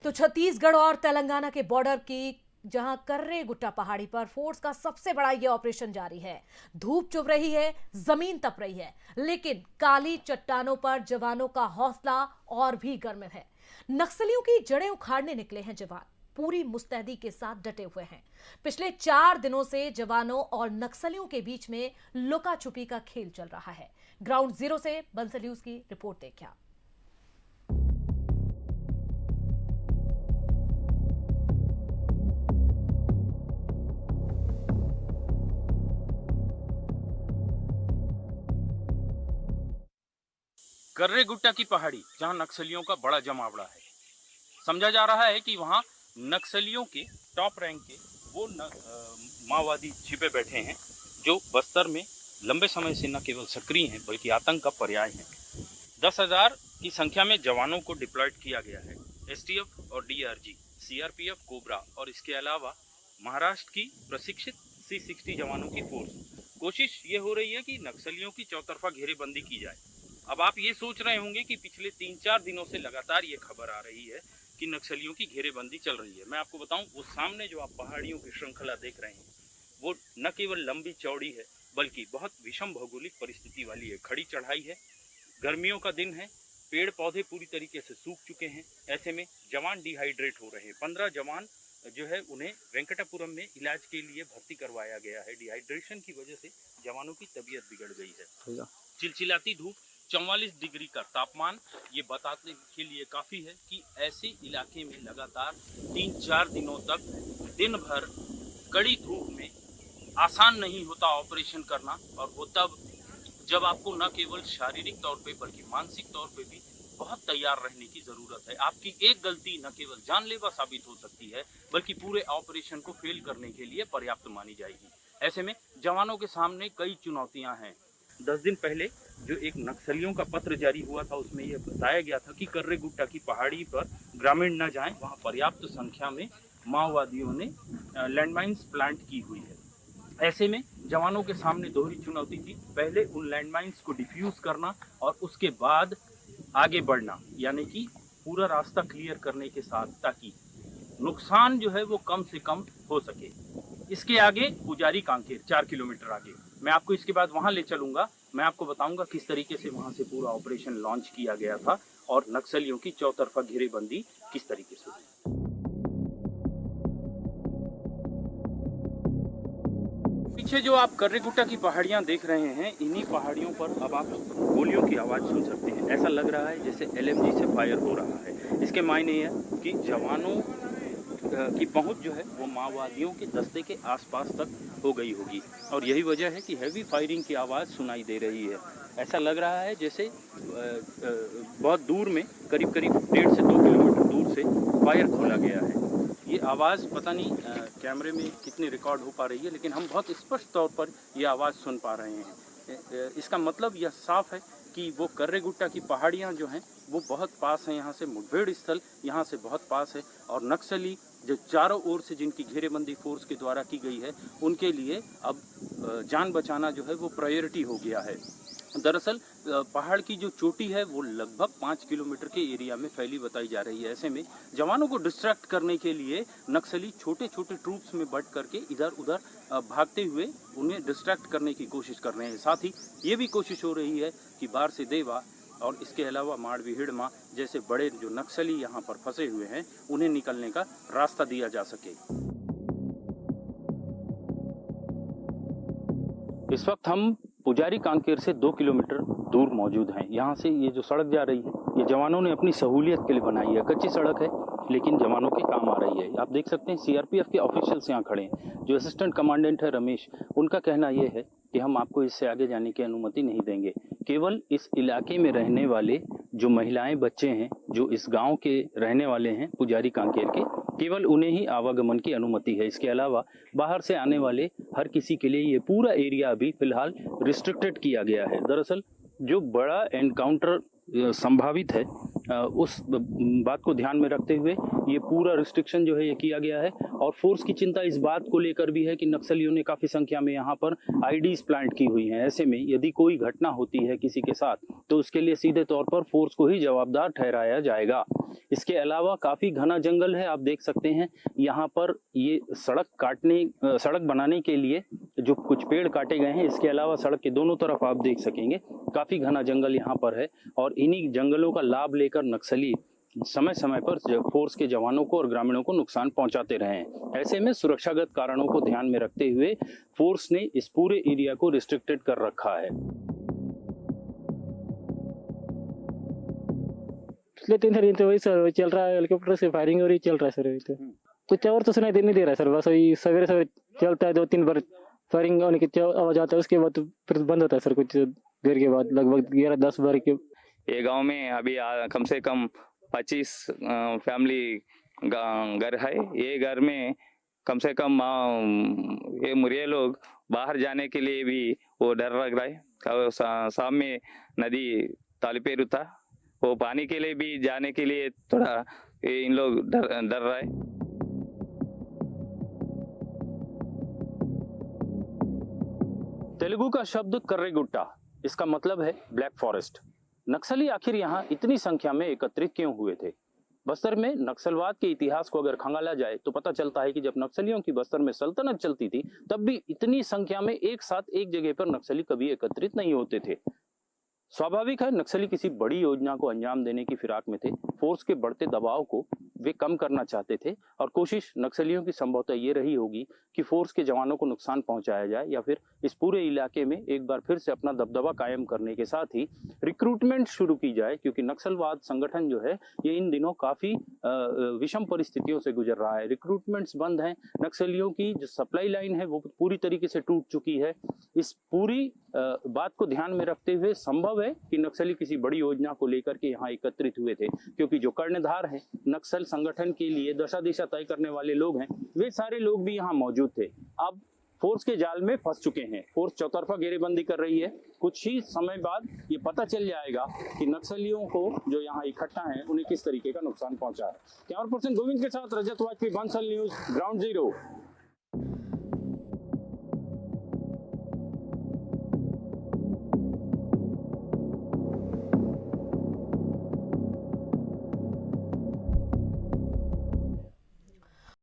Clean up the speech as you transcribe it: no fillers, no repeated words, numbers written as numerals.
तो छत्तीसगढ़ और तेलंगाना के बॉर्डर की जहां कर्रे गुट्टा पहाड़ी पर फोर्स का सबसे बड़ा यह ऑपरेशन जारी है। धूप चुभ रही है, जमीन तप रही है, लेकिन काली चट्टानों पर जवानों का हौसला और भी गर्म है। नक्सलियों की जड़ें उखाड़ने निकले हैं जवान, पूरी मुस्तैदी के साथ डटे हुए हैं। पिछले 4 दिनों से जवानों और नक्सलियों के बीच में लुका छुपी का खेल चल रहा है। ग्राउंड जीरो से बंसल न्यूज की रिपोर्ट देखिए। कर्रे गुट्टा की पहाड़ी जहां नक्सलियों का बड़ा जमावड़ा है। समझा जा रहा है कि वहां नक्सलियों के टॉप रैंक के वो माओवादी छिपे बैठे हैं जो बस्तर में लंबे समय से न केवल सक्रिय हैं बल्कि आतंक का पर्याय हैं। 10,000 की संख्या में जवानों को डिप्लॉयड किया गया है। एसटीएफ और डीआरजी, सीआरपीएफ, कोबरा और इसके अलावा महाराष्ट्र की प्रशिक्षित C60 जवानों की फोर्स। कोशिश ये हो रही है कि नक्सलियों की चौतरफा घेरेबंदी की जाए। अब आप ये सोच रहे होंगे कि पिछले 3-4 दिनों से लगातार ये खबर आ रही है कि नक्सलियों की घेरेबंदी चल रही है। मैं आपको बताऊं, वो सामने जो आप पहाड़ियों की श्रृंखला देख रहे हैं वो न केवल लंबी चौड़ी है बल्कि बहुत विषम भौगोलिक परिस्थिति वाली है। खड़ी चढ़ाई है, गर्मियों का दिन है, पेड़ पौधे पूरी तरीके से सूख चुके हैं। ऐसे में जवान डिहाइड्रेट हो रहे हैं। 15 जवान जो है उन्हें वेंकटापुरम में इलाज के लिए भर्ती करवाया गया है। डिहाइड्रेशन की वजह से जवानों की तबीयत बिगड़ गई है। चिलचिलाती धूप, 44 डिग्री का तापमान, ये बताने के लिए काफ़ी है कि ऐसे इलाके में लगातार 3-4 दिनों तक दिन भर कड़ी धूप में आसान नहीं होता ऑपरेशन करना। और वो तब जब आपको न केवल शारीरिक तौर पे बल्कि मानसिक तौर पे भी बहुत तैयार रहने की ज़रूरत है। आपकी एक गलती न केवल जानलेवा साबित हो सकती है बल्कि पूरे ऑपरेशन को फेल करने के लिए पर्याप्त मानी जाएगी। ऐसे में जवानों के सामने कई चुनौतियां हैं। 10 दिन पहले जो एक नक्सलियों का पत्र जारी हुआ था उसमें यह बताया गया था कि कर्रे गुट्टा की पहाड़ी पर ग्रामीण न जाएं, वहां पर्याप्त संख्या में माओवादियों ने लैंडमाइंस प्लांट की हुई है। ऐसे में जवानों के सामने दोहरी चुनौती थी। पहले उन लैंडमाइंस को डिफ्यूज करना और उसके बाद आगे बढ़ना, यानी कि पूरा रास्ता क्लियर करने के साथ, ताकि नुकसान जो है वो कम से कम हो सके। इसके आगे पुजारी कांकेर 4 किलोमीटर आगे, मैं आपको इसके बाद वहां ले चलूंगा। मैं आपको बताऊंगा किस तरीके से वहां से पूरा ऑपरेशन लॉन्च किया गया था और नक्सलियों की चौतरफा घेरेबंदी किस तरीके से हुई। पीछे जो आप कर्रे गुट्टा की पहाड़ियां देख रहे हैं, इन्हीं पहाड़ियों पर अब आप गोलियों की आवाज़ सुन सकते हैं। ऐसा लग रहा है जैसे LMG से फायर हो रहा है। इसके मायने ये है कि जवानों की पहुंच जो है वो माओवादियों के दस्ते के आसपास तक हो गई होगी और यही वजह है कि हैवी फायरिंग की आवाज़ सुनाई दे रही है। ऐसा लग रहा है जैसे बहुत दूर में, करीब करीब 1.5 से 2 किलोमीटर दूर से फायर खोला गया है। ये आवाज़ पता नहीं कैमरे में कितनी रिकॉर्ड हो पा रही है, लेकिन हम बहुत स्पष्ट तौर पर ये आवाज़ सुन पा रहे हैं। इसका मतलब यह साफ है कि वो कर्रे गुट्टा की पहाड़ियाँ जो हैं वो बहुत पास हैं यहाँ से, मुठभेड़ स्थल यहाँ से बहुत पास है और नक्सली जो चारों ओर से जिनकी घेरेबंदी फोर्स के द्वारा की गई है उनके लिए अब जान बचाना जो है वो प्रायोरिटी हो गया है। दरअसल पहाड़ की जो चोटी है वो लगभग 5 किलोमीटर के एरिया में फैली बताई जा रही है। ऐसे में जवानों को डिस्ट्रैक्ट करने के लिए नक्सली छोटे छोटे ट्रूप्स में बट करके इधर उधर भागते हुए उन्हें डिस्ट्रैक्ट करने की कोशिश कर रहे हैं। साथ ही ये भी कोशिश हो रही है कि बार से देवा और इसके अलावा माड़वी हिड़मा जैसे बड़े जो नक्सली यहाँ पर फंसे हुए हैं उन्हें निकलने का रास्ता दिया जा सके। इस वक्त हम पुजारी कांकेर से 2 किलोमीटर दूर मौजूद हैं। यहाँ से ये जो सड़क जा रही है ये जवानों ने अपनी सहूलियत के लिए बनाई है। कच्ची सड़क है लेकिन जवानों के काम आ रही है। आप देख सकते हैं सीआरपीएफ के ऑफिशियल्स यहाँ खड़े हैं। जो असिस्टेंट कमांडेंट है रमेश, उनका कहना ये है कि हम आपको इससे आगे जाने की अनुमति नहीं देंगे। केवल इस इलाके में रहने वाले जो महिलाएं, बच्चे हैं, जो इस गाँव के रहने वाले हैं पुजारी कांकेर के, केवल उन्हें ही आवागमन की अनुमति है। इसके अलावा बाहर से आने वाले हर किसी के लिए ये पूरा एरिया अभी फिलहाल रिस्ट्रिक्टेड किया गया है। दरअसल जो बड़ा एनकाउंटर संभावित है उस बात को ध्यान में रखते हुए ये पूरा रिस्ट्रिक्शन जो है ये किया गया है। और फोर्स की चिंता इस बात को लेकर भी है कि नक्सलियों ने काफ़ी संख्या में यहाँ पर आईडीज प्लांट की हुई हैं। ऐसे में यदि कोई घटना होती है किसी के साथ तो उसके लिए सीधे तौर पर फोर्स को ही जवाबदार ठहराया जाएगा। इसके अलावा काफ़ी घना जंगल है, आप देख सकते हैं यहाँ पर ये सड़क बनाने के लिए जो कुछ पेड़ काटे गए हैं, इसके अलावा सड़क के दोनों तरफ आप देख सकेंगे काफ़ी घना जंगल यहाँ पर है। और इन्हीं जंगलों का लाभ लेकर नक्सली समय समय पर फोर्स के जवानों को और ग्रामीणों को नुकसान पहुंचाते रहे हैं। ऐसे में सुरक्षागत कारणों को ध्यान में रखते हुए फोर्स ने इस पूरे एरिया को रिस्ट्रिक्टेड कर रखा है। पिछले 3 दिन तो वही सर वही चल रहा है, हेलीकॉप्टर से फायरिंग हो रही चल रहा है सर। वही तो कुछ और तो सुनाई नहीं दे रहा है सर, बस वही सवेरे सवेरे चलता है, 2-3 बार फायरिंग होने की आवाज आता है, उसके बाद तो फिर बंद होता है सर कुछ देर के बाद, लगभग 11-10 बार के। ये गांव में अभी कम से कम 25 फैमिली घर है। ये घर में कम से कम ये मुरिया लोग बाहर जाने के लिए भी वो डर लग रहा है। सामने नदी तालिपेरू था, वो पानी के लिए भी जाने के लिए थोड़ा इन लोग डर रहा है। तेलुगु का शब्द कर्रेगुट्टा, इसका मतलब है ब्लैक फॉरेस्ट। नक्सली आखिर यहाँ इतनी संख्या में एकत्रित क्यों हुए थे? बस्तर में नक्सलवाद के इतिहास को अगर खंगाला जाए तो पता चलता है कि जब नक्सलियों की बस्तर में सल्तनत चलती थी तब भी इतनी संख्या में एक साथ एक जगह पर नक्सली कभी एकत्रित नहीं होते थे। स्वाभाविक है, नक्सली किसी बड़ी योजना को अंजाम देने की फिराक में थे। फोर्स के बढ़ते दबाव को वे कम करना चाहते थे और कोशिश नक्सलियों की संभवतः ये रही होगी कि फोर्स के जवानों को नुकसान पहुंचाया जाए या फिर इस पूरे इलाके में एक बार फिर से अपना दबदबा कायम करने के साथ ही रिक्रूटमेंट शुरू की जाए, क्योंकि नक्सलवाद संगठन जो है ये इन दिनों काफी विषम परिस्थितियों से गुजर रहा है। रिक्रूटमेंट्स बंद हैं, नक्सलियों की जो सप्लाई लाइन है वो पूरी तरीके से टूट चुकी है। इस पूरी बात को ध्यान में रखते हुए संभव है कि नक्सली किसी बड़ी योजना को लेकर के यहाँ एकत्रित हुए थे, क्योंकि जो कर्णधार हैं नक्सल संगठन के लिए दशा दिशा तय करने वाले लोग हैं, वे सारे लोग भी यहाँ मौजूद थे। अब फोर्स के जाल में फंस चुके हैं। फोर्स चौतरफा घेरेबंदी कर रही है। कुछ ही समय बाद ये पता चल जाएगा कि नक्सलियों को जो यहाँ इकट्ठा हैं उन्हें किस तरीके का नुकसान पहुंचा है। कैमरा पर्सन गोविंद के साथ Rajat Vajpayee, Bansal news, ground zero.